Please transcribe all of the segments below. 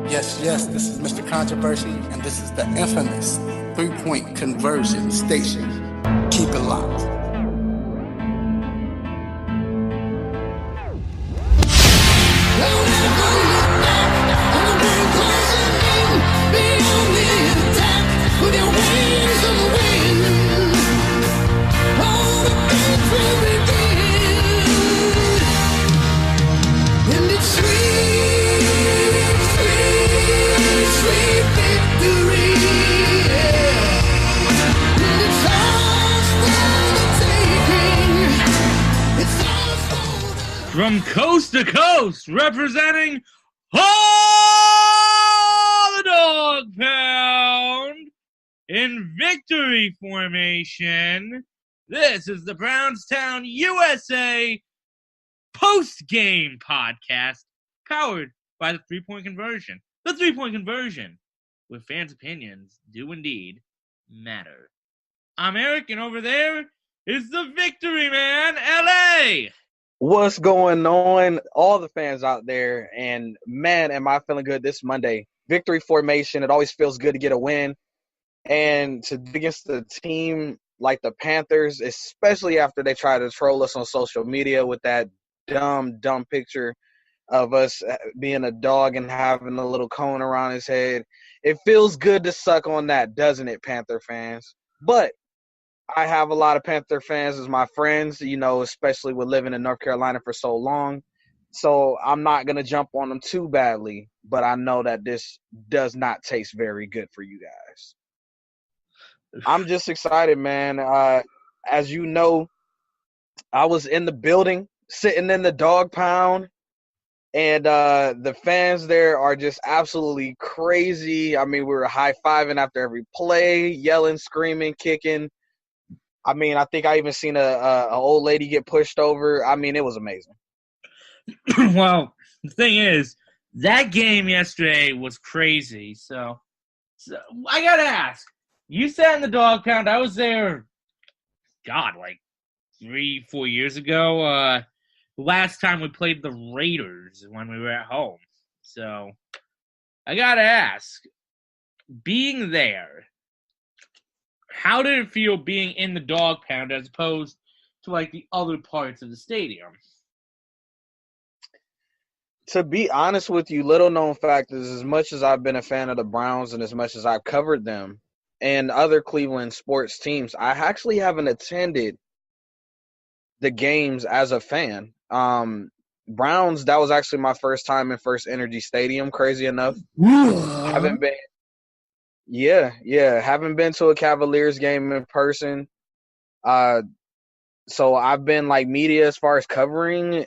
Yes, this is Mr. Controversy, and this is the infamous three-point conversion station. Keep it locked. From coast to coast, representing all the dog pound in victory formation, this is the Brownstown USA post-game podcast powered by the three-point conversion. The three-point conversion, where fans' opinions do indeed matter. I'm Eric, and over there is the victory man, LA! What's going on, all the fans out there? And man, am I feeling good this Monday. Victory formation, it always feels good to get a win. And to against a team like the Panthers, especially after they try to troll us on social media with that dumb picture of us being a dog and having a little cone around his head. It feels good to suck on that, doesn't it, Panther fans? But I have a lot of Panther fans as my friends, you know, especially with living in North Carolina for so long. So I'm not going to jump on them too badly, but I know that this does not taste very good for you guys. I'm just excited, man. As you know, I was in the building, sitting in the dog pound, and the fans there are just absolutely crazy. I mean, we were high-fiving after every play, yelling, screaming, kicking. I mean, I think I even seen a old lady get pushed over. I mean, it was amazing. Well, the thing is, that game yesterday was crazy. So I got to ask, you sat in the dog pound. I was there, God, like 3-4 years ago. Last time we played the Raiders when we were at home. So I got to ask, being there, how did it feel being in the dog pound as opposed to, like, the other parts of the stadium? To be honest with you, little known fact is as much as I've been a fan of the Browns and as much as I've covered them and other Cleveland sports teams, I actually haven't attended the games as a fan. Browns, that was actually my first time in First Energy Stadium, crazy enough. Haven't been. Yeah. Haven't been to a Cavaliers game in person. So I've been like media as far as covering,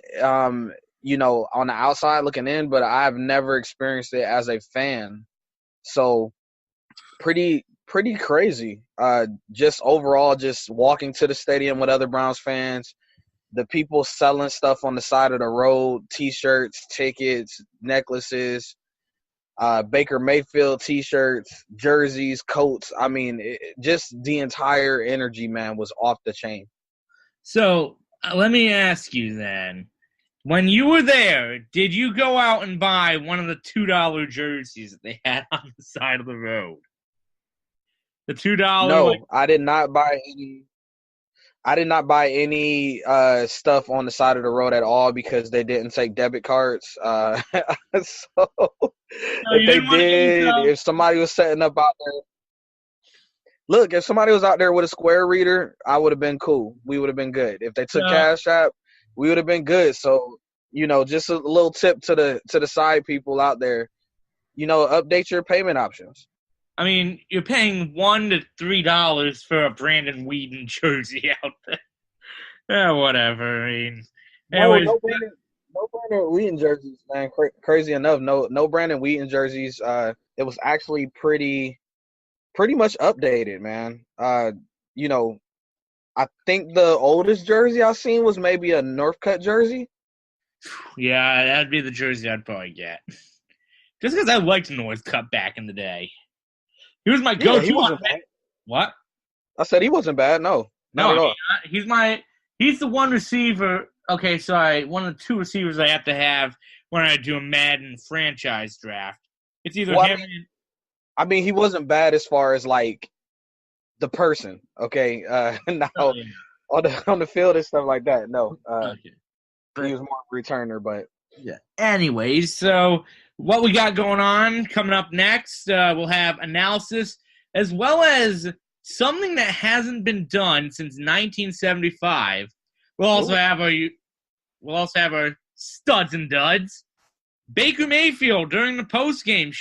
you know, on the outside looking in, but I've never experienced it as a fan. So pretty crazy. Just overall, just walking to the stadium with other Browns fans, the people selling stuff on the side of the road, T-shirts, tickets, necklaces, Baker Mayfield T-shirts, jerseys, coats. I mean, just the entire energy, man, was off the chain. So let me ask you then, when you were there, did you go out and buy one of the $2 jerseys that they had on the side of the road? The $2. No, I did not buy any. I did not buy any stuff on the side of the road at all because they didn't take debit cards. So if they did, if somebody was setting up out there, look, if somebody was out there with a Square reader, I would have been cool. We would have been good. If they took Cash App, we would have been good. So, you know, just a little tip to the side people out there, you know, update your payment options. I mean, you're paying $1 to $3 for a Brandon Whedon jersey out there. Yeah, whatever. I mean, anyways, no Brandon Whedon jerseys, man. Crazy enough, no Brandon Whedon jerseys. It was actually pretty much updated, man. You know, I think the oldest jersey I seen was maybe a Northcutt jersey. Yeah, that'd be the jersey I'd probably get. Just because I liked Northcutt back in the day. He was my go-to. He wasn't bad. What? I said he wasn't bad. No, not at all. He's the one receiver. Okay, sorry, one of the two receivers I have to have when I do a Madden franchise draft. It's either Well, him. I mean, he wasn't bad as far as like the person. Okay, now Oh, yeah. on the field and stuff like that. No, Okay. he was more of a returner, but Yeah. Anyways, so what we got going on coming up next, we'll have analysis as well as something that hasn't been done since 1975. We'll also have our studs and duds. Baker Mayfield during the postgame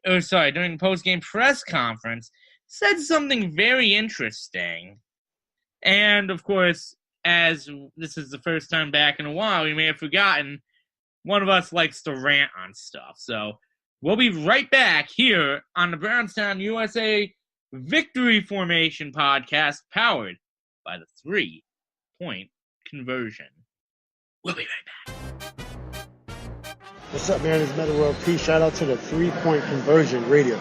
during the postgame press conference said something very interesting. And of course, as this is the first time back in a while, we may have forgotten one of us likes to rant on stuff. So we'll be right back here on the Brownstown USA Victory Formation podcast powered by the 3-point conversion. We'll be right back. What's up, man? It's Metal World P. Shout out to the 3-point conversion radio.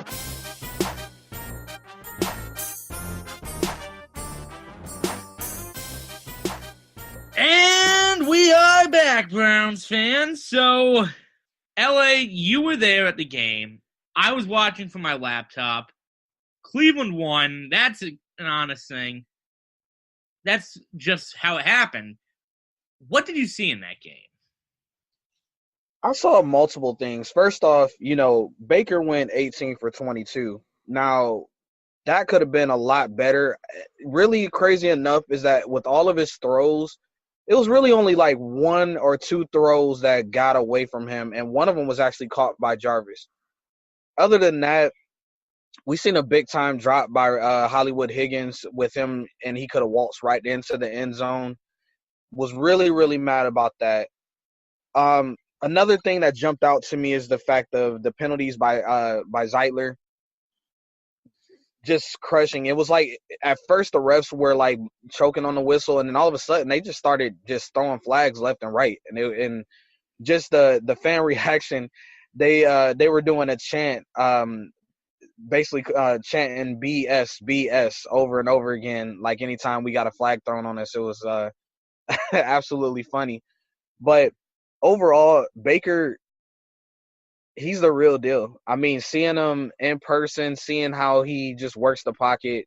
And we are back, Browns fans. So, LA, you were there at the game. I was watching from my laptop. Cleveland won. That's an honest thing. That's just how it happened. What did you see in that game? I saw multiple things. First off, Baker went 18 for 22. Now, that could have been a lot better. Really crazy enough is that with all of his throws, it was really only like 1 or 2 throws that got away from him, and one of them was actually caught by Jarvis. Other than that, we seen a big-time drop by Hollywood Higgins with him, and he could have waltzed right into the end zone. Was really, really mad about that. Another thing that jumped out to me is the fact of the penalties by Zeitler. Just crushing. It was like at first the refs were like choking on the whistle, and then all of a sudden they just started just throwing flags left and right, and just the fan reaction. They were doing a chant, basically chanting BS over and over again. Like anytime we got a flag thrown on us, it was absolutely funny. But overall, Baker, he's the real deal. I mean, seeing him in person, seeing how he just works the pocket,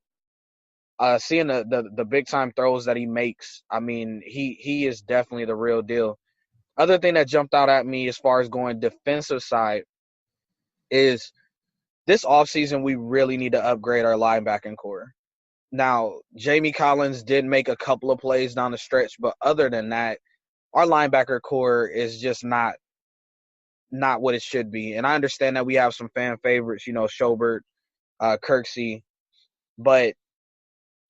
seeing the big time throws that he makes. I mean, he is definitely the real deal. Other thing that jumped out at me as far as going defensive side is this offseason we really need to upgrade our linebacking core. Now, Jamie Collins did make a couple of plays down the stretch, but other than that, our linebacker core is just not what it should be. And I understand that we have some fan favorites, Schobert, Kirksey, but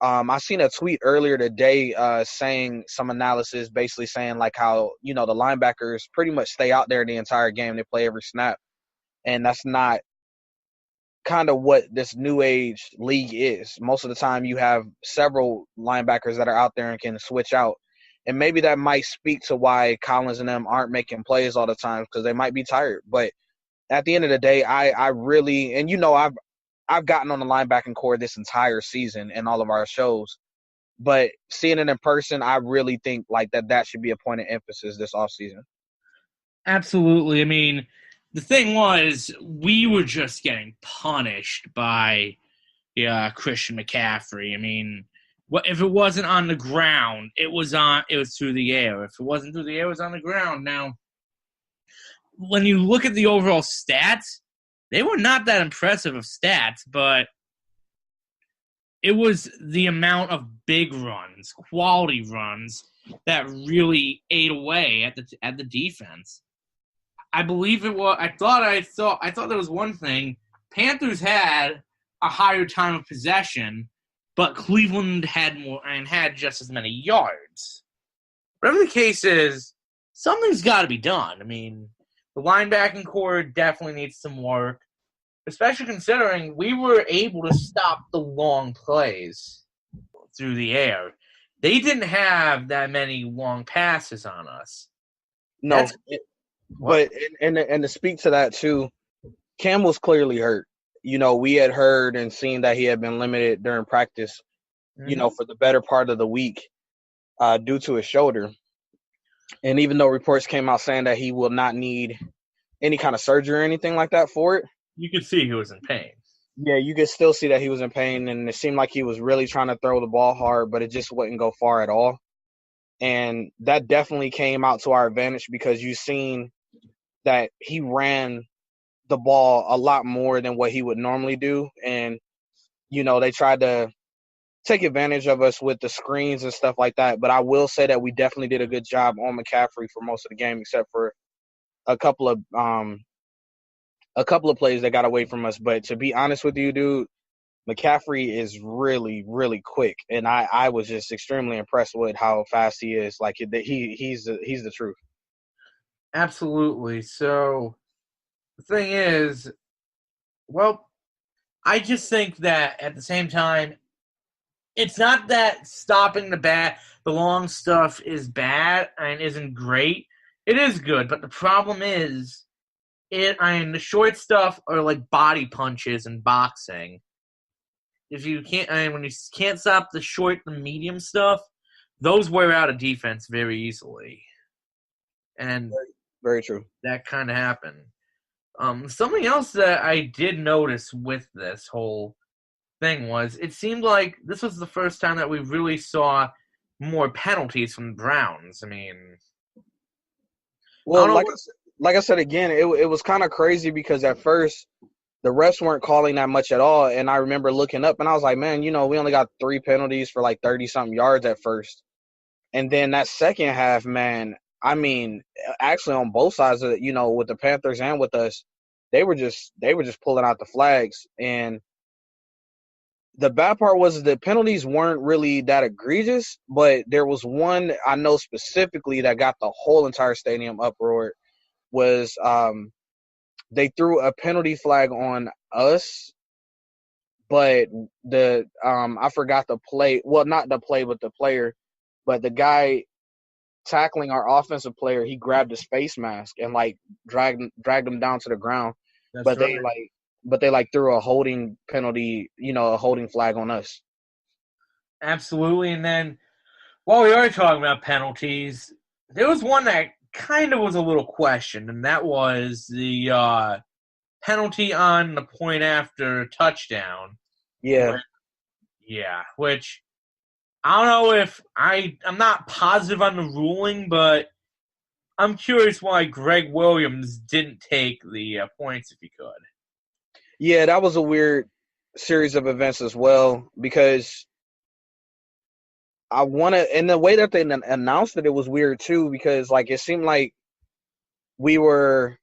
I seen a tweet earlier today saying some analysis basically saying like how, the linebackers pretty much stay out there the entire game. They play every snap. And that's not kind of what this new age league is. Most of the time you have several linebackers that are out there and can switch out. And maybe that might speak to why Collins and them aren't making plays all the time because they might be tired. But at the end of the day, I really – and, I've gotten on the linebacking core this entire season in all of our shows. But seeing it in person, I really think like that should be a point of emphasis this offseason. Absolutely. I mean, the thing was we were just getting punished by Christian McCaffrey. I mean – if it wasn't on the ground, it was through the air. If it wasn't through the air, it was on the ground. Now, when you look at the overall stats, they were not that impressive of stats, but it was the amount of big runs, quality runs, that really ate away at the defense. I believe it was. I thought there was one thing. Panthers had a higher time of possession, but Cleveland had more and had just as many yards. Whatever the case is, something's got to be done. I mean, the linebacking core definitely needs some work, especially considering we were able to stop the long plays through the air. They didn't have that many long passes on us. No, but to speak to that too, Cam was clearly hurt. We had heard and seen that he had been limited during practice, for the better part of the week due to his shoulder. And even though reports came out saying that he will not need any kind of surgery or anything like that for it, You could see he was in pain. Yeah, you could still see that he was in pain, and it seemed like he was really trying to throw the ball hard, but it just wouldn't go far at all. And that definitely came out to our advantage because you seen that he ran the ball a lot more than what he would normally do. And, they tried to take advantage of us with the screens and stuff like that. But I will say that we definitely did a good job on McCaffrey for most of the game, except for a couple of plays that got away from us. But to be honest with you, dude, McCaffrey is really, really quick, and I was just extremely impressed with how fast he is. Like he's the truth. Absolutely. So the thing is, well, I just think that at the same time, it's not that stopping the long stuff is bad and isn't great. It is good, but the problem is, the short stuff are like body punches in boxing. If you can't, when you can't stop the short and medium stuff, those wear out a defense very easily. And very, very true. That kind of happened. Something else that I did notice with this whole thing was it seemed like this was the first time that we really saw more penalties from the Browns. I mean, well, like I said again, it was kind of crazy because at first the refs weren't calling that much at all, and I remember looking up and I was like, man, we only got 3 penalties for like 30-something yards at first, and then that second half, man. I mean, actually on both sides of it, with the Panthers and with us, they were just pulling out the flags. And the bad part was the penalties weren't really that egregious, but there was one I know specifically that got the whole entire stadium uproar. Was they threw a penalty flag on us, but I forgot the play. Well, not the play, but the player, but the guy tackling our offensive player, he grabbed his face mask and like dragged him down to the ground. That's right. They threw a holding penalty, a holding flag on us. Absolutely. And then while we are talking about penalties, there was one that kind of was a little questioned, and that was the penalty on the point after touchdown. Yeah. Which I don't know if I'm not positive on the ruling, but I'm curious why Greg Williams didn't take the points if he could. Yeah, that was a weird series of events as well because and the way that they announced it was weird too because like it seemed like did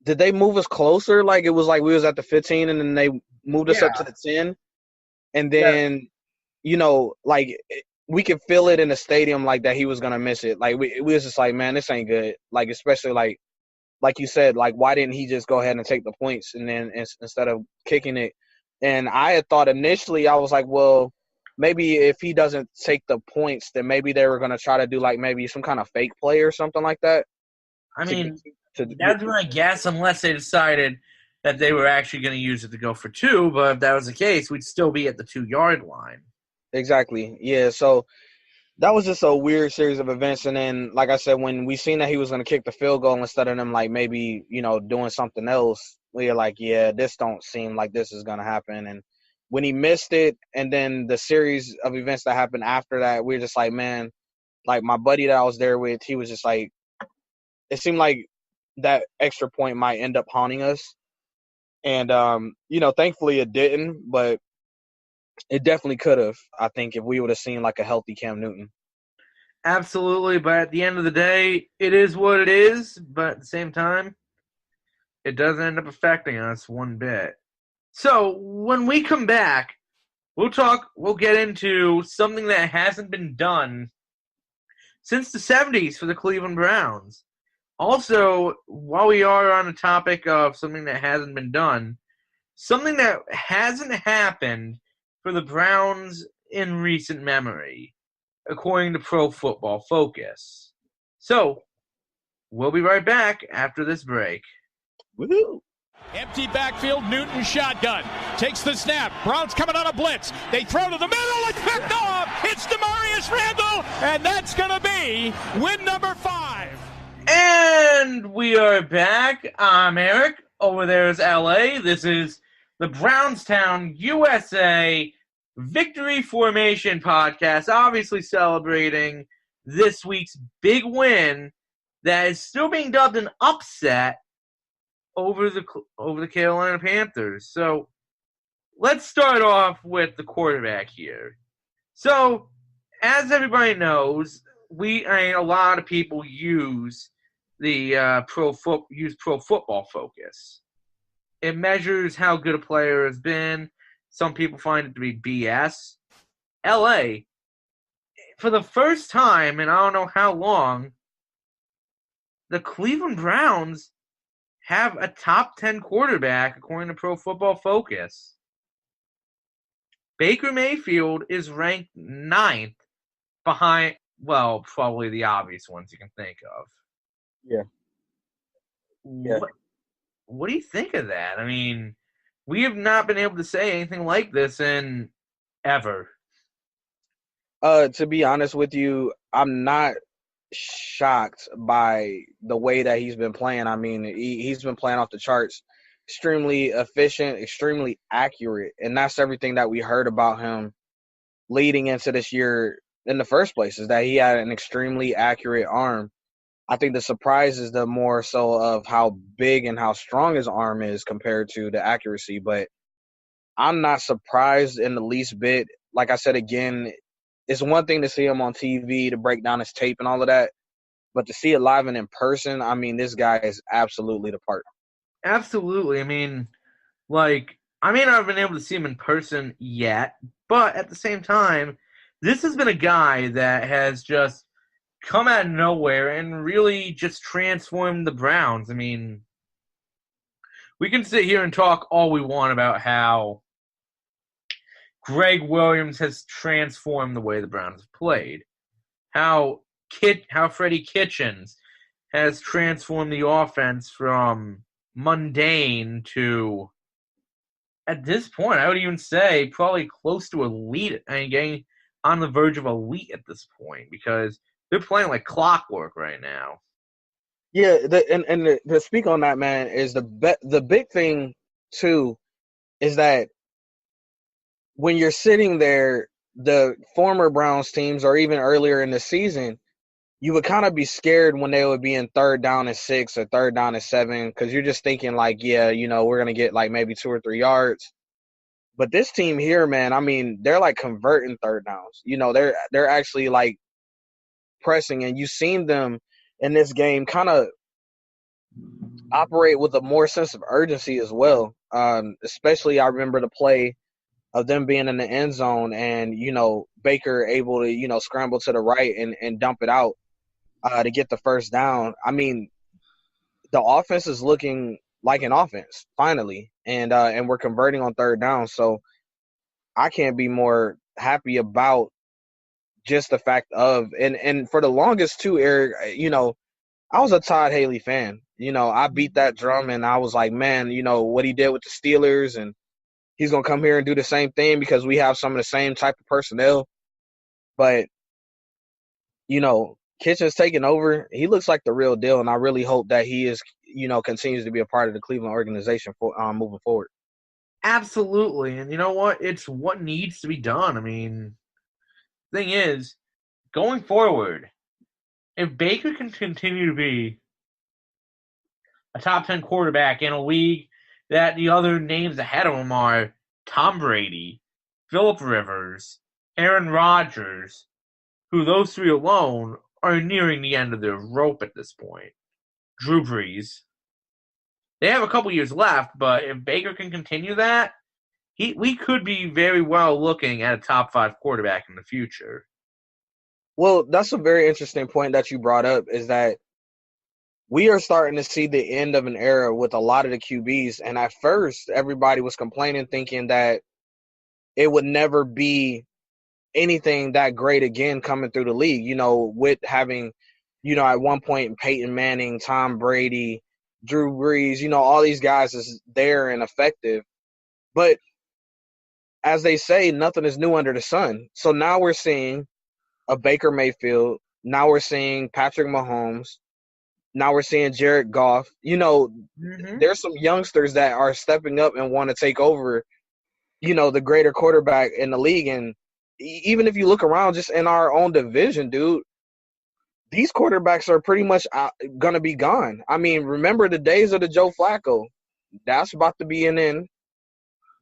they move us closer? Like it was like we was at the 15 and then they moved us up to the 10, and then like we could feel it in the stadium like that he was gonna miss it. Like we was just like, man, this ain't good. Like especially like you said, like why didn't he just go ahead and take the points and then instead of kicking it? And I had thought initially, I was like, well, maybe if he doesn't take the points, then maybe they were gonna try to do like maybe some kind of fake play or something like that. I mean, that's my guess, unless they decided that they were actually going to use it to go for 2. But if that was the case, we'd still be at the 2-yard line. Exactly. Yeah. So that was just a weird series of events. And then, like I said, when we seen that he was going to kick the field goal instead of them, like maybe, doing something else, we were like, yeah, this don't seem like this is going to happen. And when he missed it, and then the series of events that happened after that, we were just like, man, like my buddy that I was there with, he was just like, it seemed like that extra point might end up haunting us. And, thankfully it didn't, but it definitely could have, I think, if we would have seen like a healthy Cam Newton. Absolutely, but at the end of the day, it is what it is. But at the same time, it doesn't end up affecting us one bit. So when we come back, we'll get into something that hasn't been done since the 70s for the Cleveland Browns. Also, while we are on the topic of something that hasn't been done, something that hasn't happened for the Browns in recent memory, according to Pro Football Focus. So, we'll be right back after this break. Woohoo! Empty backfield, Newton shotgun. Takes the snap. Browns coming on a blitz. They throw to the middle. It's picked off. It's Demarius Randall. And that's going to be win number 5. And we are back. I'm Eric. Over there is LA. This is the Brownstown USA Victory Formation podcast, obviously celebrating this week's big win that is still being dubbed an upset over the Carolina Panthers. So let's start off with the quarterback here. So, as everybody knows, a lot of people use the Pro Football Focus. It measures how good a player has been. Some people find it to be BS. LA, for the first time in I don't know how long, the Cleveland Browns have a top 10 quarterback according to Pro Football Focus. Baker Mayfield is ranked 9th behind, well, probably the obvious ones you can think of. Yeah. What do you think of that? I mean, we have not been able to say anything like this in ever. To be honest with you, I'm not shocked by the way that he's been playing. I mean, he's been playing off the charts. Extremely efficient, extremely accurate, and that's everything that we heard about him leading into this year in the first place, is that he had an extremely accurate arm. I think the surprise is the more so of how big and how strong his arm is compared to the accuracy, but I'm not surprised in the least bit. Like I said again, it's one thing to see him on TV, to break down his tape and all of that, but to see it live and in person, I mean, this guy is absolutely the part. Absolutely. I mean, I may not have been able to see him in person yet, but at the same time, this has been a guy that has just come out of nowhere and really just transformed the Browns. I mean, we can sit here and talk all we want about how Greg Williams has transformed the way the Browns have played, how Freddie Kitchens has transformed the offense from mundane to, at this point, I would even say probably close to elite. I mean, getting on the verge of elite at this point, because they're playing like clockwork right now. Yeah, to speak on that, man, is the big thing too is that when you're sitting there, the former Browns teams, or even earlier in the season, you would kind of be scared when they would be in 3rd down and 6 or 3rd down and 7, because you're just thinking like, yeah, we're going to get like maybe 2 or 3 yards. But this team here, man, I mean, they're like converting 3rd downs. They're actually like pressing, and you've seen them in this game kind of operate with a more sense of urgency as well. Especially I remember the play of them being in the end zone and, Baker able to, scramble to the right and dump it out to get the first down. I mean, the offense is looking like an offense finally, and we're converting on 3rd down. So I can't be more happy about just the fact of, and for the longest too, Eric, I was a Todd Haley fan. I beat that drum, and I was like, man, what he did with the Steelers, and he's going to come here and do the same thing because we have some of the same type of personnel. But, Kitchen's taking over. He looks like the real deal, and I really hope that he is, continues to be a part of the Cleveland organization for moving forward. Absolutely. And you know what? It's what needs to be done. I mean, the thing is, going forward, if Baker can continue to be a top 10 quarterback in a league that the other names ahead of him are Tom Brady, Phillip Rivers, Aaron Rodgers, who those 3 alone are nearing the end of their rope at this point. Drew Brees. They have a couple years left, but if Baker can continue that, we could be very well looking at a top 5 quarterback in the future. Well, that's a very interesting point that you brought up, is that we are starting to see the end of an era with a lot of the QBs. And at first, everybody was complaining, thinking that it would never be anything that great again coming through the league, with having, at one point Peyton Manning, Tom Brady, Drew Brees, all these guys is there and effective. But as they say, nothing is new under the sun. So now we're seeing a Baker Mayfield. Now we're seeing Patrick Mahomes. Now we're seeing Jared Goff. There's some youngsters that are stepping up and want to take over, the greater quarterback in the league. And even if you look around just in our own division, dude, these quarterbacks are pretty much going to be gone. I mean, remember the days of the Joe Flacco. That's about to be an end.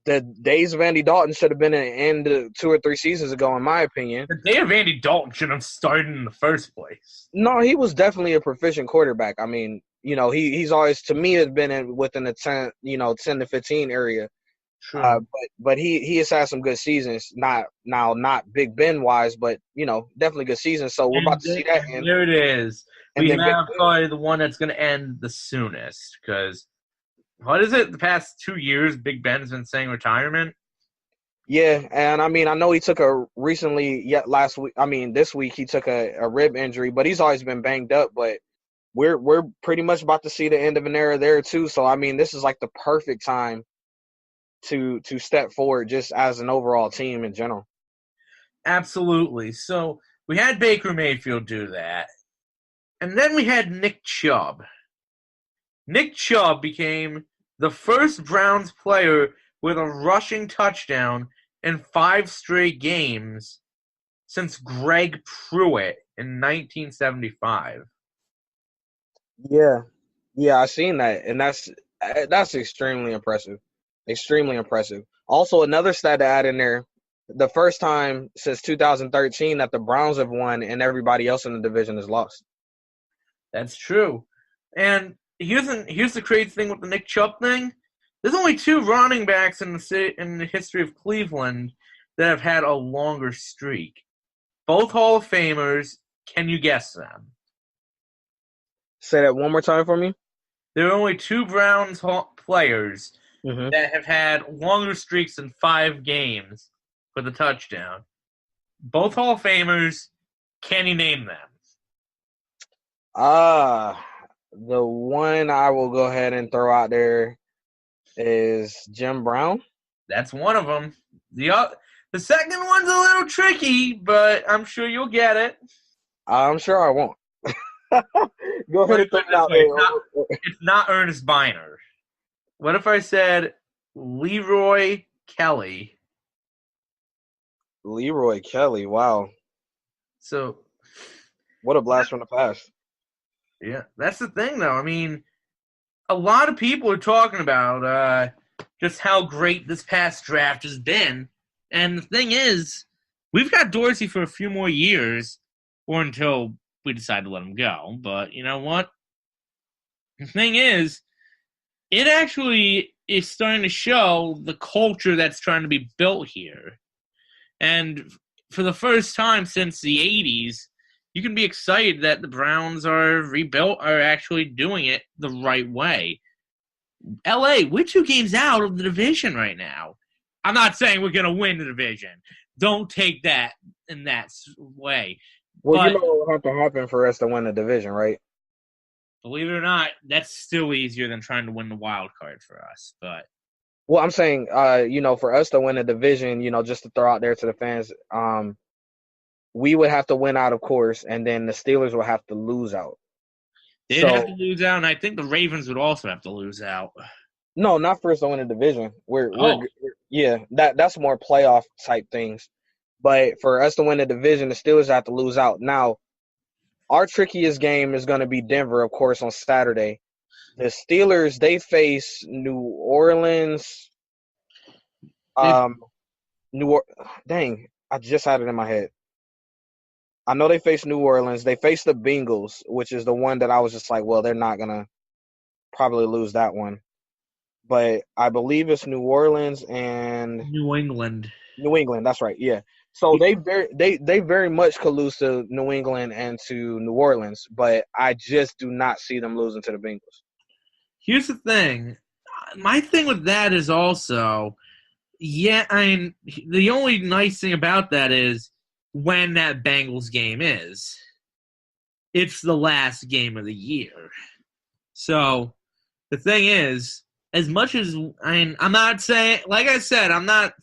The days of Andy Dalton should have been an end 2 or 3 seasons ago, in my opinion. The day of Andy Dalton should have started in the first place. No, he was definitely a proficient quarterback. I mean, he's always, to me, has been within the 10 to 15 area. Sure. But he has had some good seasons. Not Big Ben wise, but definitely good seasons. So we're about to see that end. There it is. And we then have probably the one that's going to end the soonest because. What is it? The past 2 years, Big Ben's been saying retirement. Yeah, and I mean, I know he took this week he took a rib injury, but he's always been banged up. But we're pretty much about to see the end of an era there too. So I mean, this is like the perfect time to step forward, just as an overall team in general. Absolutely. So we had Baker Mayfield do that, and then we had Nick Chubb. Nick Chubb became the first Browns player with a rushing touchdown in 5 straight games since Greg Pruitt in 1975. Yeah, I seen that, and that's extremely impressive. Extremely impressive. Also, another stat to add in there, the first time since 2013 that the Browns have won and everybody else in the division has lost. That's true. And here's the crazy thing with the Nick Chubb thing. There's only 2 running backs in the history of Cleveland that have had a longer streak. Both Hall of Famers. Can you guess them? Say that one more time for me. There are only 2 Browns players that have had longer streaks than 5 games with a touchdown. Both Hall of Famers. Can you name them? The one I will go ahead and throw out there is Jim Brown. That's one of them. The second one's a little tricky, but I'm sure you'll get it. I'm sure I won't. Go ahead and throw it out there. It's not Ernest Biner. What if I said Leroy Kelly? Leroy Kelly, wow. So, what a blast from the past. Yeah, that's the thing, though. I mean, a lot of people are talking about just how great this past draft has been. And the thing is, we've got Dorsey for a few more years, or until we decide to let him go. But you know what? The thing is, it actually is starting to show the culture that's trying to be built here. And for the first time since the 80s, you can be excited that the Browns are actually doing it the right way. LA, we're 2 games out of the division right now. I'm not saying we're going to win the division. Don't take that in that way. Well, but, you know what will have to happen for us to win the division, right? Believe it or not, that's still easier than trying to win the wild card for us. But well, I'm saying, for us to win the division, just to throw out there to the fans, we would have to win out, of course, and then the Steelers will have to lose out. They'd have to lose out, and I think the Ravens would also have to lose out. No, not for us to win the division. That's more playoff type things. But for us to win the division, the Steelers have to lose out. Now, our trickiest game is going to be Denver, of course, on Saturday. The Steelers, they face New Orleans. Dang, I just had it in my head. I know they face New Orleans. They face the Bengals, which is the one that I was just like, well, they're not going to probably lose that one. But I believe it's New Orleans and New England. New England, that's right, yeah. So they very much could lose to New England and to New Orleans, but I just do not see them losing to the Bengals. Here's the thing. My thing with that is also, the only nice thing about that is when that Bengals game is. It's the last game of the year. So the thing is, as much as I'm not saying, like I said, I'm not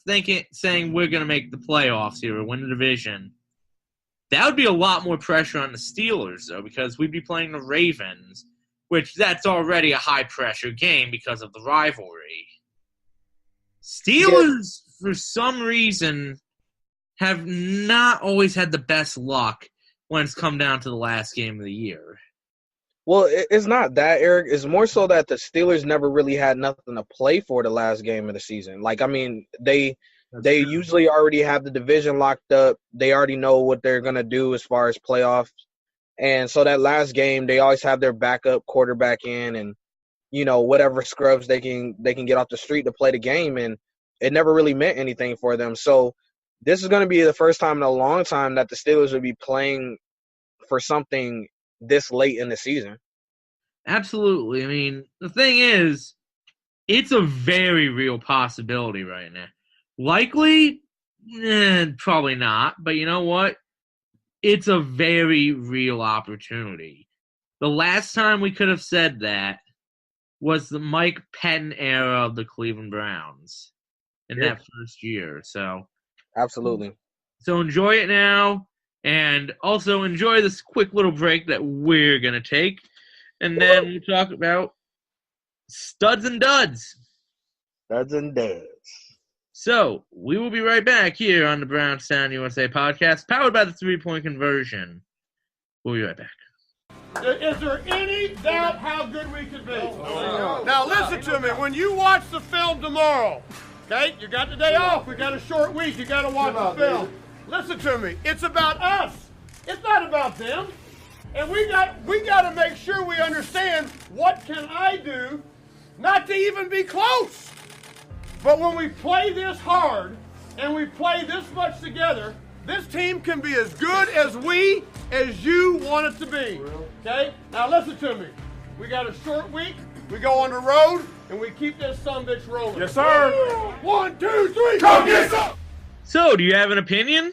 saying we're going to make the playoffs here or win the division. That would be a lot more pressure on the Steelers, though, because we'd be playing the Ravens, which that's already a high-pressure game because of the rivalry. Steelers, for some reason, have not always had the best luck when it's come down to the last game of the year. Well, it's not that, Eric. It's more so that the Steelers never really had nothing to play for the last game of the season. Like, I mean, they usually already have the division locked up. They already know what they're going to do as far as playoffs. And so that last game, they always have their backup quarterback in and, you know, whatever scrubs they can get off the street to play the game. And it never really meant anything for them. So this is going to be the first time in a long time that the Steelers will be playing for something this late in the season. Absolutely. I mean, the thing is, it's a very real possibility right now. Likely, probably not. But you know what? It's a very real opportunity. The last time we could have said that was the Mike Pettin era of the Cleveland Browns in that first year. So, absolutely. So enjoy it now, and also enjoy this quick little break that we're going to take, and then we'll talk about studs and duds. Studs and duds. So, we will be right back here on the Brownstown USA podcast, powered by the 3-point conversion. We'll be right back. Is there any doubt how good we could be? Now listen to me. When you watch the film tomorrow, okay, you got the day off. We got a short week. You got to watch the film. Listen to me. It's about us. It's not about them. And we got to make sure we understand what can I do not to even be close. But when we play this hard and we play this much together, this team can be as good as you want it to be. Okay? Now listen to me. We got a short week. We go on the road and we keep this sumbitch rolling. Yes, sir. 1, 2, 3. Come get some. So, do you have an opinion?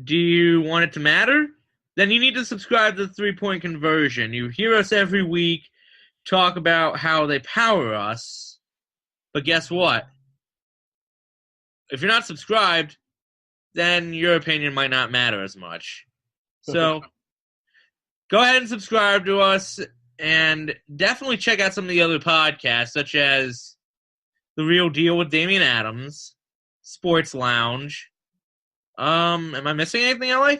Do you want it to matter? Then you need to subscribe to the 3-point conversion. You hear us every week talk about how they power us. But guess what? If you're not subscribed, then your opinion might not matter as much. So, go ahead and subscribe to us, and definitely check out some of the other podcasts, such as The Real Deal with Damian Adams, Sports Lounge. Am I missing anything, LA?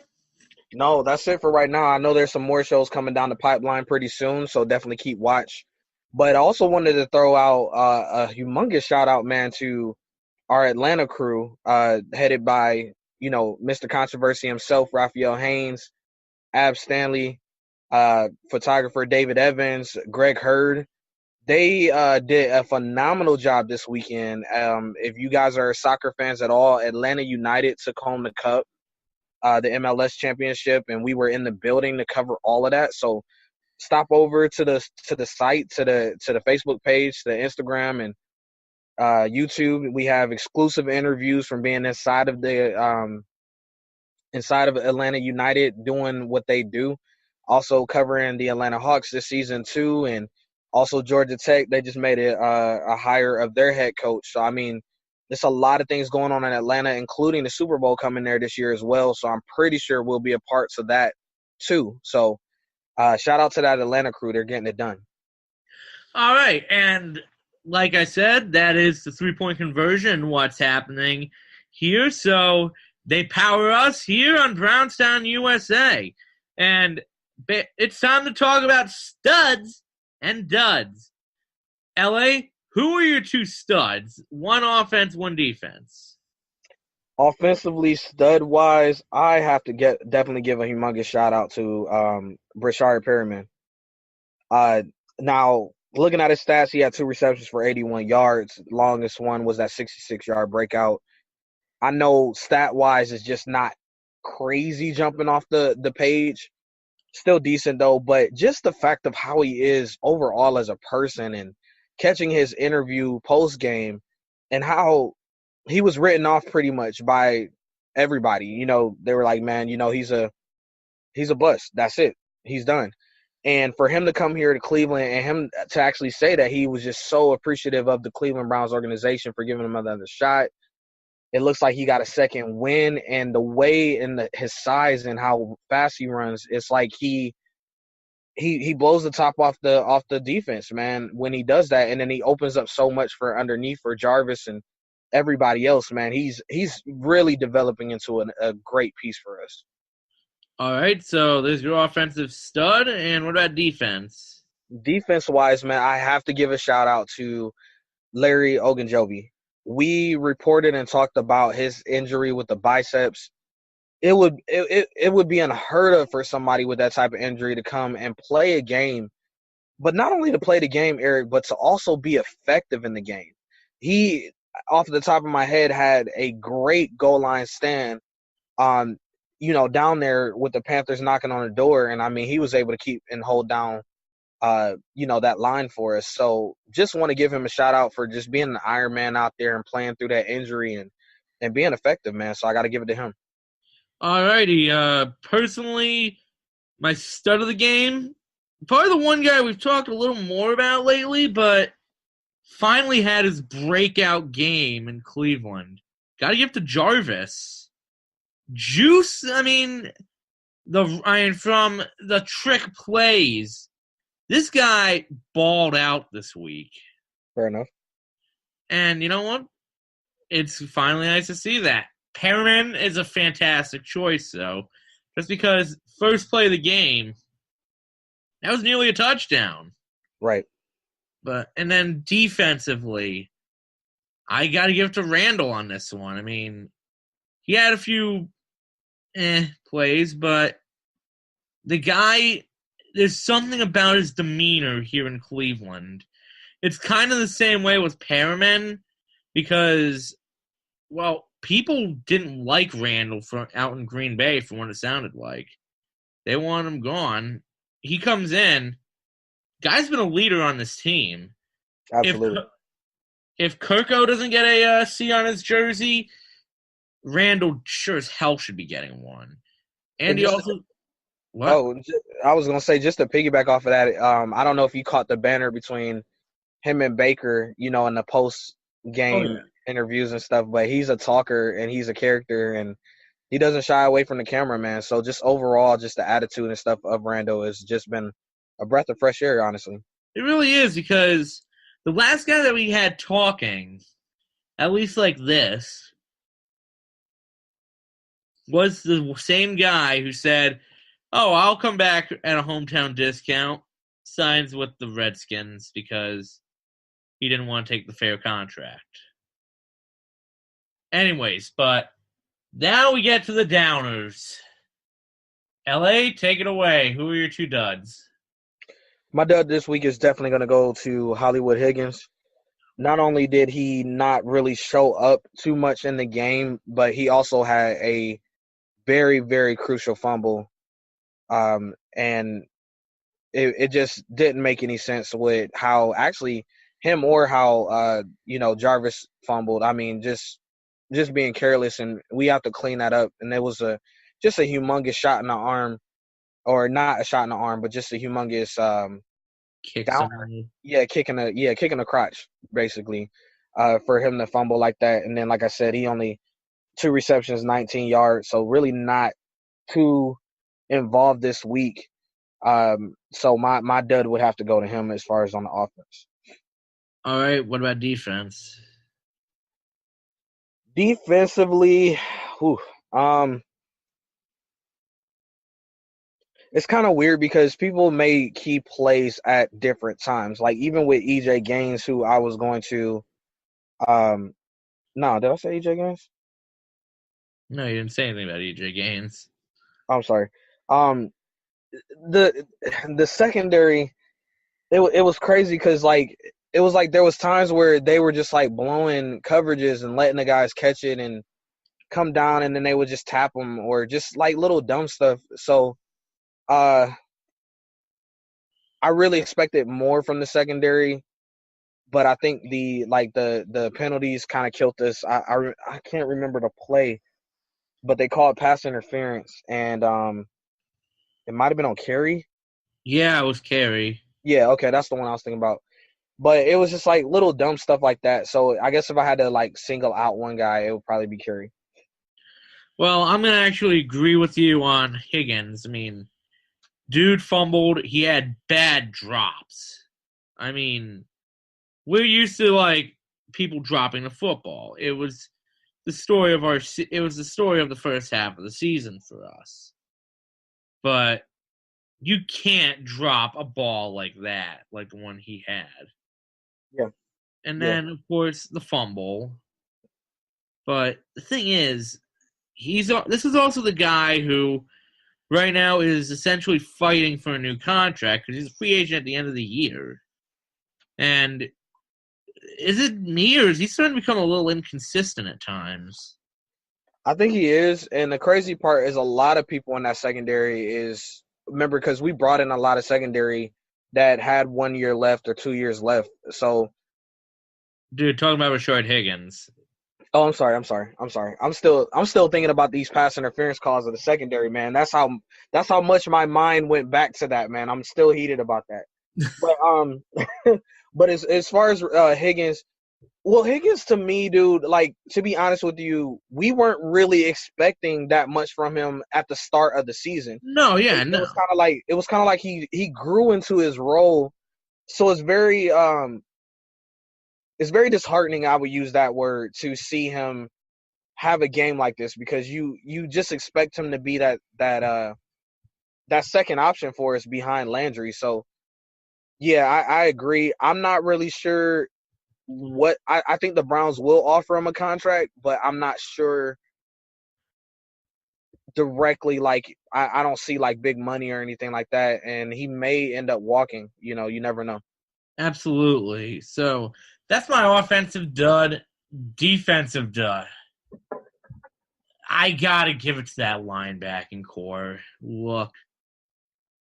No, that's it for right now. I know there's some more shows coming down the pipeline pretty soon, so definitely keep watch. But I also wanted to throw out a humongous shout-out, man, to our Atlanta crew, headed by, you know, Mr. Controversy himself, Raphael Haynes, Ab Stanley, photographer David Evans, Greg Hurd. They did a phenomenal job this weekend. If you guys are soccer fans at all, Atlanta United took home the cup, the MLS championship, and we were in the building to cover all of that. So stop over to the site, to the Facebook page, to the Instagram, and YouTube. We have exclusive interviews from being inside of Atlanta United, doing what they do. Also covering the Atlanta Hawks this season too, and also Georgia Tech. They just made a hire of their head coach. So I mean, there's a lot of things going on in Atlanta, including the Super Bowl coming there this year as well. So I'm pretty sure we'll be a part of that too. So shout out to that Atlanta crew. They're getting it done. All right, and like I said, that is the 3-point conversion, what's happening here. So they power us here on Brownstown USA. And it's time to talk about studs and duds. LA, who are your two studs? One offense, one defense. Offensively, stud-wise, I have to definitely give a humongous shout-out to Brashard Perryman. Now, looking at his stats, he had 2 receptions for 81 yards. Longest one was that 66-yard breakout. I know stat-wise it's just not crazy jumping off the page. Still decent, though. But just the fact of how he is overall as a person, and catching his interview post-game and how he was written off pretty much by everybody. You know, they were like, man, you know, he's a bust. That's it. He's done. And for him to come here to Cleveland and him to actually say that he was just so appreciative of the Cleveland Browns organization for giving him another shot. It looks like he got a second win, and the way and his size and how fast he runs, it's like he he blows the top off the defense, man, when he does that, and then he opens up so much for underneath for Jarvis and everybody else, man. He's really developing into a great piece for us. All right, so there's your offensive stud, and what about defense? Defense-wise, man, I have to give a shout-out to Larry Ogunjobi. We reported and talked about his injury with the biceps. It would be unheard of for somebody with that type of injury to come and play a game, but not only to play the game, Eric, but to also be effective in the game. He, off the top of my head, had a great goal line stand down there with the Panthers knocking on the door. And, I mean, he was able to keep and hold down, that line for us. So just want to give him a shout-out for just being an Iron Man out there and playing through that injury and being effective, man. So I got to give it to him. All righty. Personally, my stud of the game, probably the one guy we've talked a little more about lately, but finally had his breakout game in Cleveland. Got to give it to Jarvis. Juice, from the trick plays, this guy balled out this week. Fair enough. And you know what? It's finally nice to see that. Perriman is a fantastic choice, though, just because first play of the game, that was nearly a touchdown. Right. And then defensively, I got to give it to Randall on this one. I mean, he had a few plays, but the guy, there's something about his demeanor here in Cleveland. It's kind of the same way with Perriman because, well, people didn't like Randall out in Green Bay from what it sounded like. They want him gone. He comes in. Guy's been a leader on this team. Absolutely. If Kirko doesn't get a C on his jersey, Randall sure as hell should be getting one. And he also... What? Oh, I was going to say, just to piggyback off of that, I don't know if you caught the banner between him and Baker, in the post-game interviews and stuff, but he's a talker and he's a character and he doesn't shy away from the camera, man. So just overall, just the attitude and stuff of Randall has just been a breath of fresh air, honestly. It really is, because the last guy that we had talking, at least like this, was the same guy who said, "Oh, I'll come back at a hometown discount," signs with the Redskins because he didn't want to take the fair contract. Anyways, but now we get to the downers. LA, take it away. Who are your two duds? My dud this week is definitely going to go to Hollywood Higgins. Not only did he not really show up too much in the game, but he also had a very, very crucial fumble. And it just didn't make any sense with how actually him or how, Jarvis fumbled. I mean, just being careless, and we have to clean that up. And there was just a humongous shot in the arm, or not a shot in the arm, but just a humongous downer. Kicking the crotch, basically, for him to fumble like that. And then, like I said, he only 2 receptions, 19 yards, so really not too involved this week. So my dud would have to go to him as far as on the offense. All right, what about defense? Defensively, it's kind of weird because people make key plays at different times. Like even with EJ Gaines, who I was going to no, did I say EJ Gaines? No, you didn't say anything about EJ Gaines. I'm sorry. The secondary, it was crazy because it was like there was times where they were just like blowing coverages and letting the guys catch it and come down, and then they would just tap them or just like little dumb stuff. So I really expected more from the secondary, but I think the penalties kind of killed us. I can't remember the play, but they called pass interference, and it might have been on Carey. Yeah, it was Carey. Yeah, okay, that's the one I was thinking about. But it was just like little dumb stuff like that. So I guess if I had to like single out one guy, it would probably be Carey. Well, I'm going to actually agree with you on Higgins. I mean, Dude fumbled. He had bad drops. I mean, we're used to like people dropping the football. It was the story of the first half of the season for us. But you can't drop a ball like that, like the one he had. Yeah. And then, of course, the fumble. But the thing is, this is also the guy who right now is essentially fighting for a new contract because he's a free agent at the end of the year. And is it me, or is he starting to become a little inconsistent at times? I think he is, and the crazy part is a lot of people in that secondary is – remember, because we brought in a lot of secondary that had 1 year left or 2 years left. So – dude, talking about Rashard Higgins. Oh, I'm sorry. I'm still thinking about these pass interference calls of the secondary, man. That's how much my mind went back to that, man. I'm still heated about that. But but as far as Higgins, well, Higgins to me, dude, like to be honest with you, we weren't really expecting that much from him at the start of the season. No, yeah, It no. was kind of like he grew into his role. So it's very disheartening, I would use that word, to see him have a game like this because you just expect him to be that second option for us behind Landry. So, yeah, I agree. I'm not really sure what – I think the Browns will offer him a contract, but I'm not sure directly. Like, I don't see, like, big money or anything like that, and he may end up walking. You know, you never know. Absolutely. So – that's my offensive dud. Defensive dud. I got to give it to that linebacking core. Look,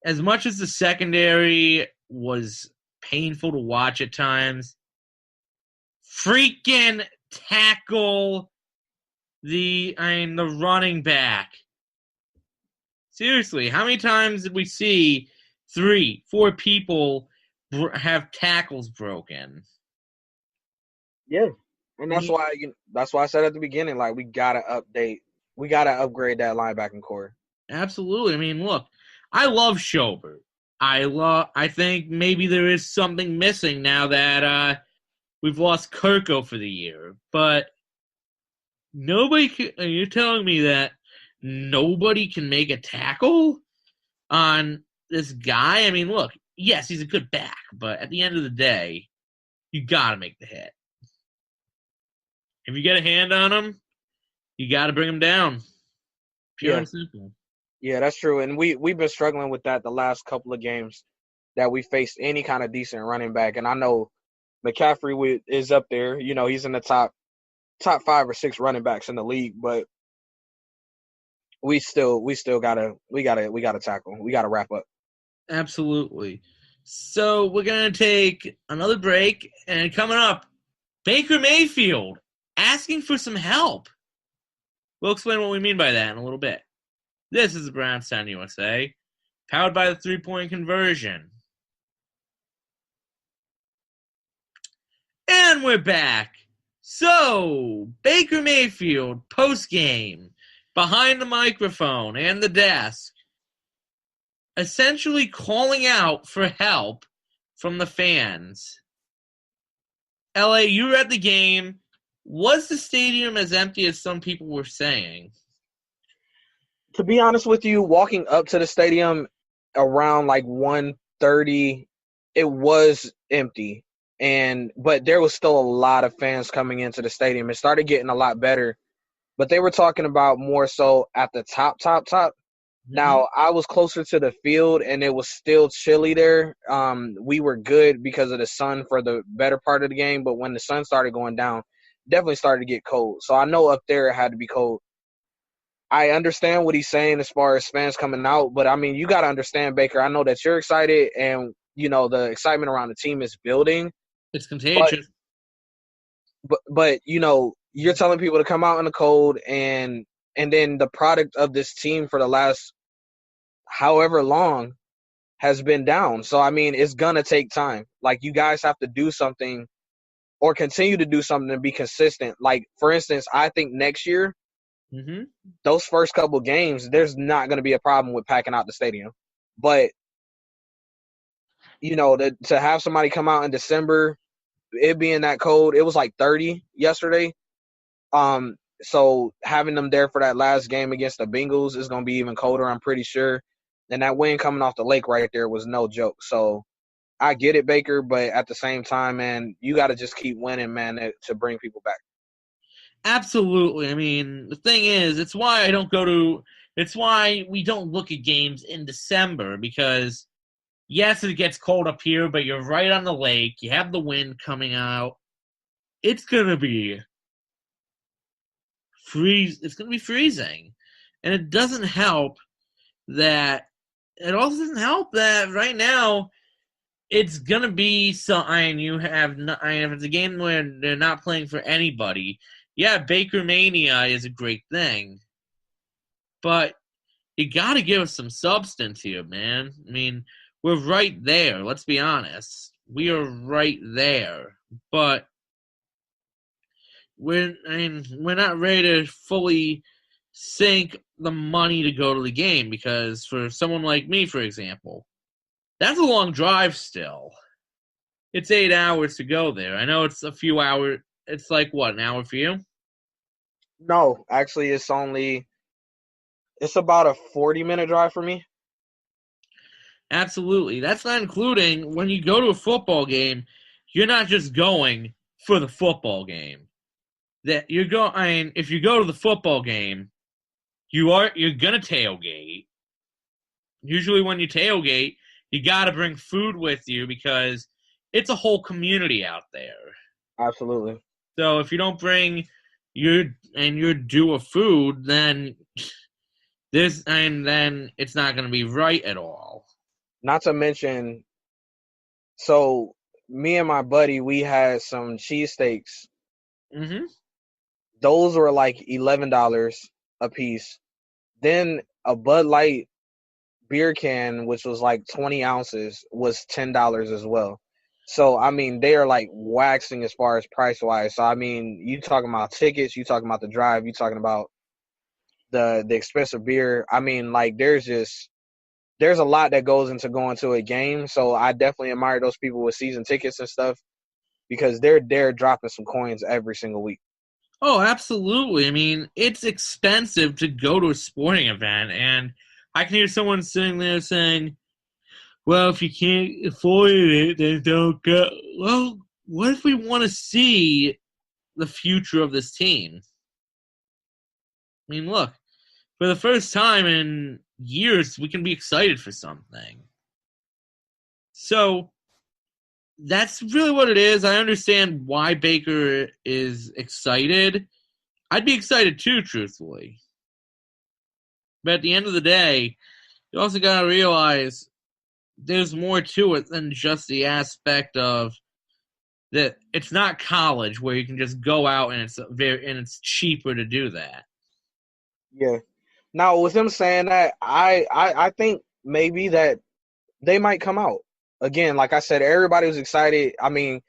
as much as the secondary was painful to watch at times, freaking tackle the running back. Seriously, how many times did we see 3-4 people have tackles broken? Yeah, and that's why I said at the beginning, like we gotta upgrade that linebacking core. Absolutely. I mean, look, I love Schobert. I think maybe there is something missing now that we've lost Kirko for the year. But you're telling me that nobody can make a tackle on this guy? I mean, look, yes, he's a good back, but at the end of the day, you got to make the hit. If you get a hand on him, you got to bring him down. Pure and simple. Yeah, that's true. And we've been struggling with that the last couple of games that we faced any kind of decent running back. And I know McCaffrey is up there. You know, he's in the top 5 or 6 running backs in the league, but we gotta tackle. We gotta wrap up. Absolutely. So we're gonna take another break, and coming up, Baker Mayfield asking for some help. We'll explain what we mean by that in a little bit. This is the Brownstown USA, powered by the 3-point conversion. And we're back. So, Baker Mayfield, post-game, behind the microphone and the desk, essentially calling out for help from the fans. LA, you were at the game. Was the stadium as empty as some people were saying? To be honest with you, walking up to the stadium around like 1:30, it was empty. But there was still a lot of fans coming into the stadium. It started getting a lot better, but they were talking about more so at the top. Mm-hmm. Now, I was closer to the field, and it was still chilly there. We were good because of the sun for the better part of the game, but when the sun started going down, definitely started to get cold. So I know up there it had to be cold. I understand what he's saying as far as fans coming out, but I mean, you got to understand, Baker. I know that you're excited, and you know the excitement around the team is building. It's contagious. But you know, you're telling people to come out in the cold, and then the product of this team for the last however long has been down. So I mean, it's gonna take time. Like, you guys have to do something or continue to do something to be consistent. Like, for instance, I think next year, those first couple games, there's not going to be a problem with packing out the stadium. But to have somebody come out in December, it being that cold, it was like 30 yesterday. So having them there for that last game against the Bengals is going to be even colder, I'm pretty sure. And that wind coming off the lake right there was no joke. So I get it, Baker, but at the same time, man, you got to just keep winning, man, to bring people back. Absolutely. I mean, the thing is, it's why we don't look at games in December, because yes, it gets cold up here, but you're right on the lake. You have the wind coming out. It's going to be It's going to be freezing. And it doesn't help that right now it's going to be it's a game where they're not playing for anybody. Yeah, Baker Mania is a great thing, but you got to give us some substance here, man. I mean, we're right there. Let's be honest. We are right there, but we're not ready to fully sink the money to go to the game, because for someone like me, for example, that's a long drive still. It's 8 hours to go there. I know it's a few hours. It's like, what, an hour for you? No, actually, it's about a 40-minute drive for me. Absolutely. That's not including when you go to a football game, you're not just going for the football game. If you go to the football game, you're gonna tailgate. Usually when you tailgate, you gotta bring food with you because it's a whole community out there. Absolutely. So if you don't bring your due of food, then it's not gonna be right at all. Not to mention, so me and my buddy, we had some cheesesteaks. Mm-hmm. Those were like $11 a piece. Then a Bud Light beer can, which was like 20 ounces, was $10 as well. So, I mean, they are like waxing as far as price-wise. So, I mean, you talking about tickets, you talking about the drive, you talking about the expensive beer. I mean, like, there's a lot that goes into going to a game. So, I definitely admire those people with season tickets and stuff, because they're dropping some coins every single week. Oh, absolutely. I mean, it's expensive to go to a sporting event, and I can hear someone sitting there saying, well, if you can't afford it, then don't go. Well, what if we want to see the future of this team? I mean, look, for the first time in years, we can be excited for something. So that's really what it is. I understand why Baker is excited. I'd be excited too, truthfully. But at the end of the day, you also got to realize there's more to it than just the aspect of that it's not college where you can just go out and it's cheaper to do that. Yeah. Now, with him saying that, I think maybe that they might come out. Again, like I said, everybody was excited. I mean,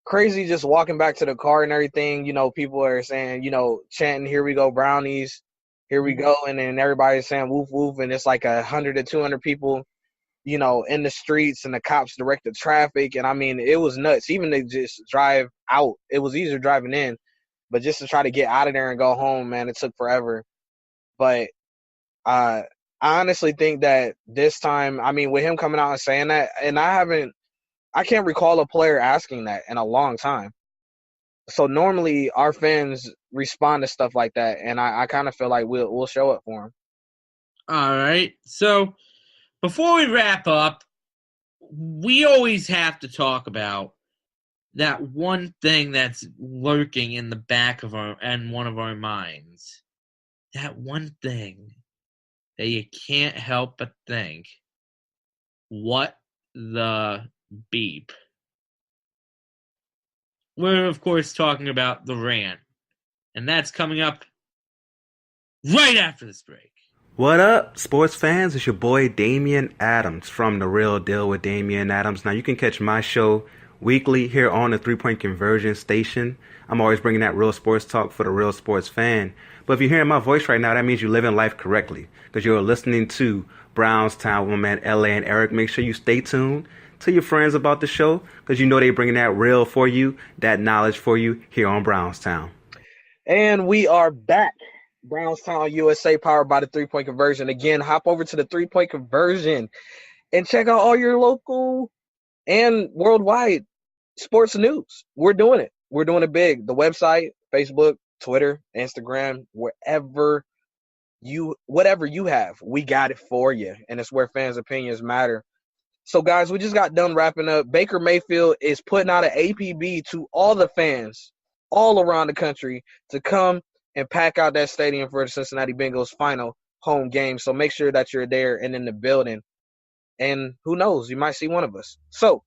crazy just walking back to the car and everything. People are saying, chanting, "Here we go, Brownies. Here we go." And then everybody's saying, "Woof, woof." And it's like 100 to 200 people, in the streets, and the cops directed traffic. And, I mean, it was nuts. Even to just drive out, it was easier driving in. But just to try to get out of there and go home, man, it took forever. But I honestly think that this time, I mean, with him coming out and saying that, and I can't recall a player asking that in a long time. So normally our fans respond to stuff like that, and I kind of feel like we'll show up for him. All right. So before we wrap up, we always have to talk about that one thing that's lurking in the back of one of our minds. That one thing that you can't help but think, what the beep? We're, of course, talking about the rant, and that's coming up right after this break. What up, sports fans? It's your boy Damian Adams from The Real Deal with Damian Adams. Now, you can catch my show weekly here on the 3-Point Conversion station. I'm always bringing that real sports talk for the real sports fan. But if you're hearing my voice right now, that means you're living life correctly, because you're listening to Brownstown with my man L.A. and Eric. Make sure you stay tuned Tell your friends about the show because you know they bringing that real for you, that knowledge for you here on Brownstown. And we are back. Brownstown USA, powered by the 3-point conversion. Again, hop over to the 3-point conversion and check out all your local and worldwide sports news. We're doing it. We're doing it big. The website, Facebook, Twitter, Instagram, whatever you have, we got it for you. And it's where fans' opinions matter. So, guys, we just got done wrapping up. Baker Mayfield is putting out an APB to all the fans all around the country to come and pack out that stadium for the Cincinnati Bengals' final home game. So make sure that you're there and in the building. And who knows, you might see one of us. So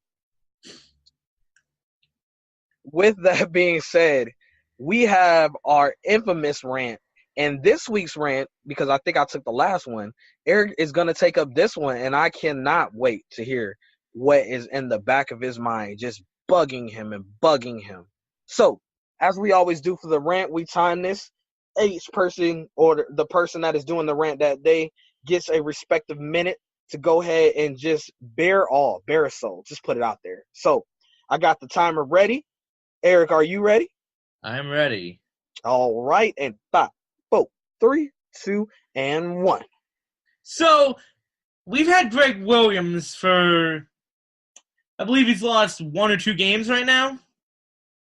with that being said, we have our infamous rant. And this week's rant, because I think I took the last one, Eric is going to take up this one, and I cannot wait to hear what is in the back of his mind, just bugging him. So, as we always do for the rant, we time this. Each person or the person that is doing the rant that day gets a respective minute to go ahead and just bare a soul. Just put it out there. So, I got the timer ready. Eric, are you ready? I'm ready. All right, and 5, 4, 3, 2, and 1. So, we've had Greg Williams for, I believe he's lost 1 or 2 games right now.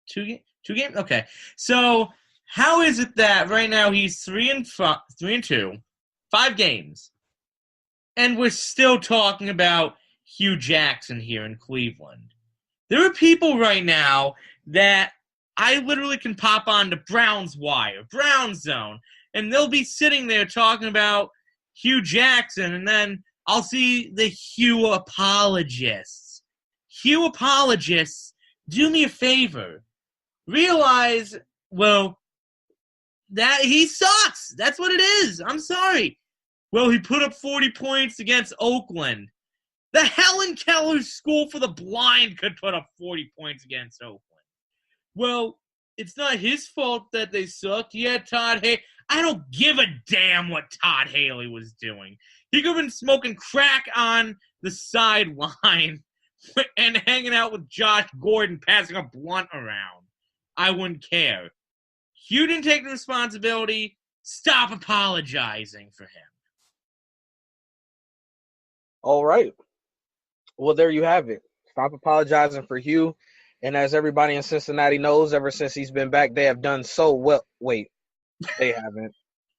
2 games? Okay. So, how is it that right now he's 3-2, 5 games, and we're still talking about Hugh Jackson here in Cleveland? There are people right now that I literally can pop on to Brown's Wire, Brown Zone, and they'll be sitting there talking about Hugh Jackson, and then I'll see the Hugh apologists. Hugh apologists, do me a favor. Realize, well, that he sucks. That's what it is. I'm sorry. Well, he put up 40 points against Oakland. The Helen Keller School for the Blind could put up 40 points against Oakland. Well, it's not his fault that they sucked. Yeah, Todd Haley. I don't give a damn what Todd Haley was doing. He could have been smoking crack on the sideline and hanging out with Josh Gordon, passing a blunt around. I wouldn't care. Hugh didn't take the responsibility. Stop apologizing for him. All right. Well, there you have it. Stop apologizing for Hugh. And as everybody in Cincinnati knows, ever since he's been back, they have done so well. Wait, they haven't.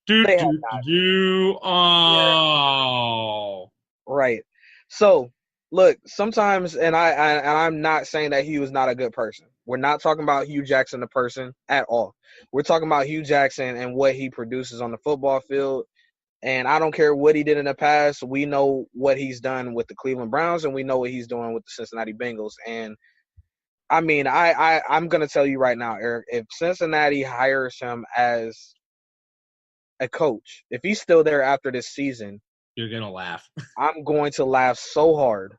They have not. Oh. Right. So, look, sometimes, and I'm not saying that Hugh is not a good person. We're not talking about Hugh Jackson, the person, at all. We're talking about Hugh Jackson and what he produces on the football field. And I don't care what he did in the past. We know what he's done with the Cleveland Browns, and we know what he's doing with the Cincinnati Bengals. And, I mean, I'm going to tell you right now, Eric, if Cincinnati hires him as a coach, if he's still there after this season, you're going to laugh. I'm going to laugh so hard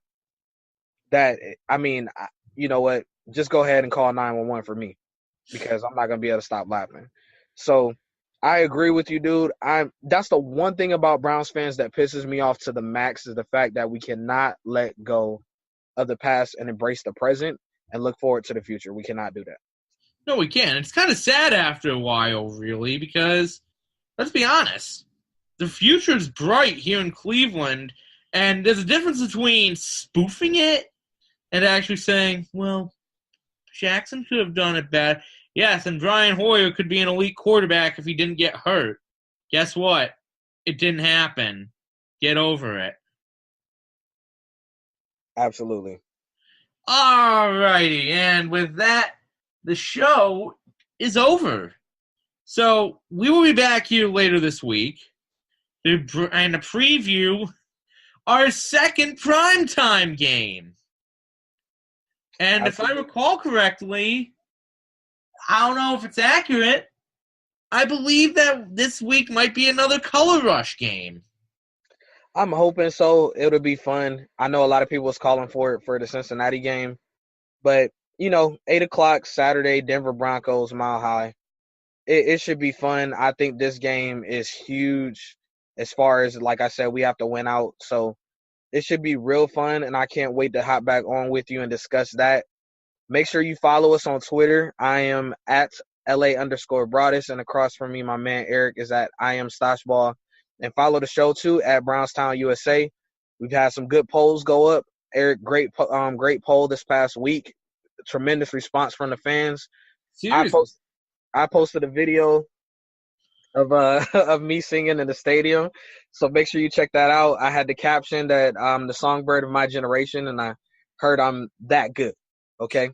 that, I mean, you know what? Just go ahead and call 911 for me because I'm not going to be able to stop laughing. So I agree with you, dude. That's the one thing about Browns fans that pisses me off to the max is the fact that we cannot let go of the past and embrace the present and look forward to the future. We cannot do that. No, we can't. It's kind of sad after a while, really, because let's be honest. The future's bright here in Cleveland, and there's a difference between spoofing it and actually saying, well, Jackson could have done it better. Yes, and Brian Hoyer could be an elite quarterback if he didn't get hurt. Guess what? It didn't happen. Get over it. Absolutely. All righty, and with that, the show is over. So we will be back here later this week and to preview our second primetime game. And Absolutely. If I recall correctly, I don't know if it's accurate, I believe that this week might be another Color Rush game. I'm hoping so. It'll be fun. I know a lot of people was calling for it for the Cincinnati game. But, 8 o'clock Saturday, Denver Broncos, Mile High. It should be fun. I think this game is huge as far as, like I said, we have to win out. So It should be real fun, and I can't wait to hop back on with you and discuss that. Make sure you follow us on Twitter. I am at LA_Broadus, and across from me, my man Eric is at I am Stoshball. And follow the show too at BrownsTownUSA. We've had some good polls go up. Eric, great poll this past week. Tremendous response from the fans. Seriously. I posted a video of of me singing in the stadium, so make sure you check that out. I had the caption that I'm the songbird of my generation, and I heard I'm that good. Okay,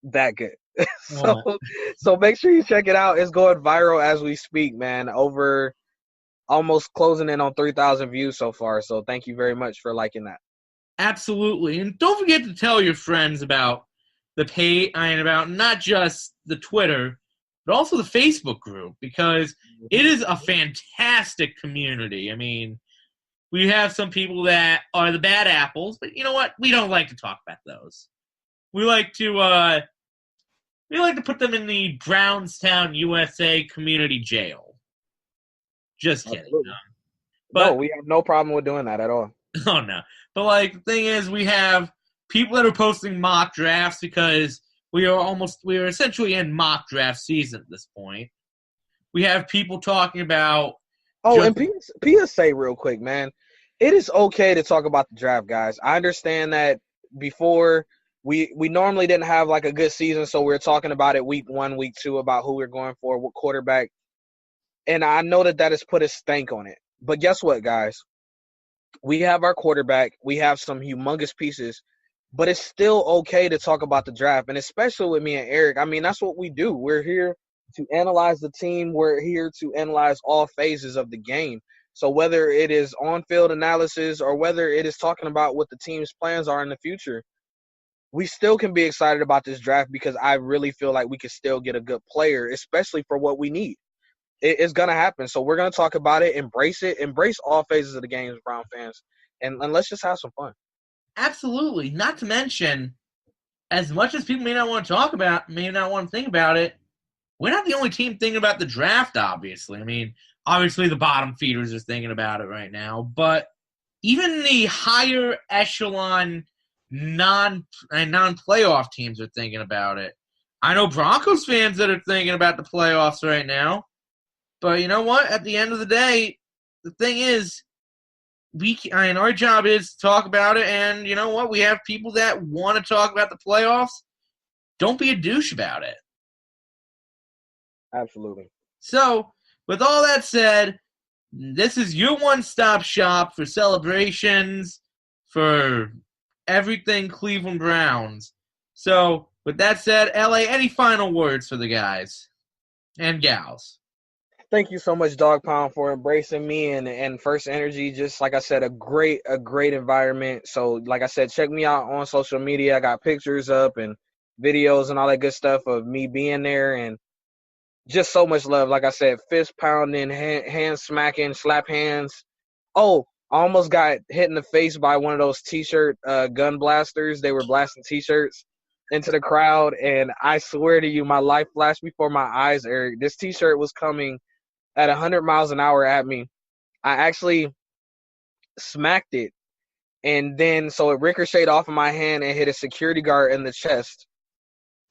that good. So make sure you check it out. It's going viral as we speak, man. Over almost closing in on 3,000 views so far. So thank you very much for liking that. Absolutely. And don't forget to tell your friends about the page and about not just the Twitter, but also the Facebook group, because it is a fantastic community. I mean, we have some people that are the bad apples, but you know what? We don't like to talk about those. We like to put them in the Brownstown, USA community jail. Just kidding. But no, we have no problem with doing that at all. Oh, no. But, like, the thing is, we have people that are posting mock drafts because we are essentially in mock draft season at this point. We have people talking about... Oh, and PSA real quick, man. It is okay to talk about the draft, guys. I understand that before we normally didn't have, like, a good season, so we were talking about it week 1, week 2 about who we're going for, what quarterback. And I know that has put a stank on it. But guess what, guys? We have our quarterback. We have some humongous pieces. But it's still okay to talk about the draft. And especially with me and Eric, I mean, that's what we do. We're here to analyze the team. We're here to analyze all phases of the game. So whether it is on-field analysis or whether it is talking about what the team's plans are in the future, we still can be excited about this draft because I really feel like we can still get a good player, especially for what we need. It's going to happen. So we're going to talk about it, embrace all phases of the game as Brown fans, and let's just have some fun. Absolutely. Not to mention, as much as people may not want to think about it, we're not the only team thinking about the draft, obviously. I mean, obviously the bottom feeders are thinking about it right now, but even the higher echelon non-playoff teams are thinking about it. I know Broncos fans that are thinking about the playoffs right now. But you know what? At the end of the day, the thing is, our job is to talk about it, and you know what? We have people that want to talk about the playoffs. Don't be a douche about it. Absolutely. So, with all that said, this is your one-stop shop for celebrations, for everything Cleveland Browns. So, with that said, LA, any final words for the guys and gals? Thank you so much, Dog Pound, for embracing me and First Energy. Just like I said, a great environment. So, like I said, check me out on social media. I got pictures up and videos and all that good stuff of me being there, and just so much love. Like I said, fist pounding, hand smacking, slap hands. Oh, I almost got hit in the face by one of those T-shirt gun blasters. They were blasting T-shirts into the crowd, and I swear to you, my life flashed before my eyes, Eric. This T-shirt was coming at 100 miles an hour at me. I actually smacked it, and then so it ricocheted off of my hand and hit a security guard in the chest.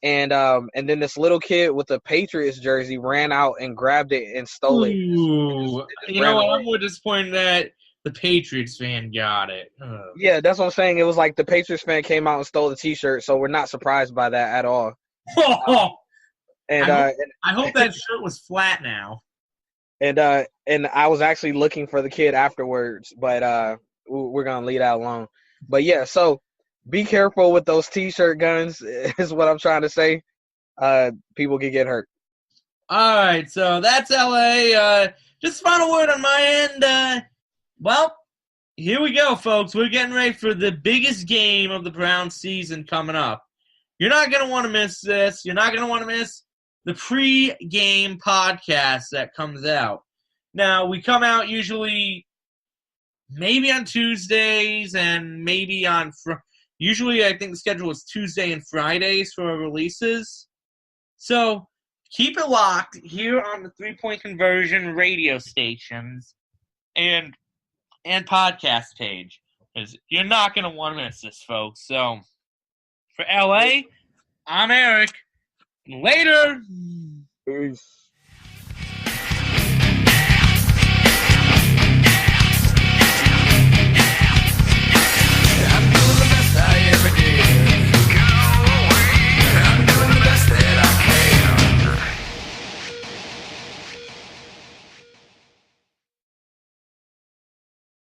And then this little kid with a Patriots jersey ran out and grabbed it and stole it. You know what? I'm more disappointed that the Patriots fan got it. Ugh. Yeah, that's what I'm saying. It was like the Patriots fan came out and stole the T-shirt, so we're not surprised by that at all. I hope that shirt was flat now. And I was actually looking for the kid afterwards, but we're gonna leave that alone. But yeah, so be careful with those T-shirt guns is what I'm trying to say. People can get hurt. All right, so that's LA. Just final word on my end. Well, here we go, folks. We're getting ready for the biggest game of the Browns season coming up. You're not gonna want to miss this. You're not gonna want to miss the pre-game podcast that comes out. Now, we come out usually maybe on Tuesdays and maybe on usually I think the schedule is Tuesday and Fridays for our releases. So keep it locked here on the 3-Point Conversion radio stations and podcast page. 'Cause you're not going to want to miss this, folks. So, for LA, I'm Eric. Later. Peace.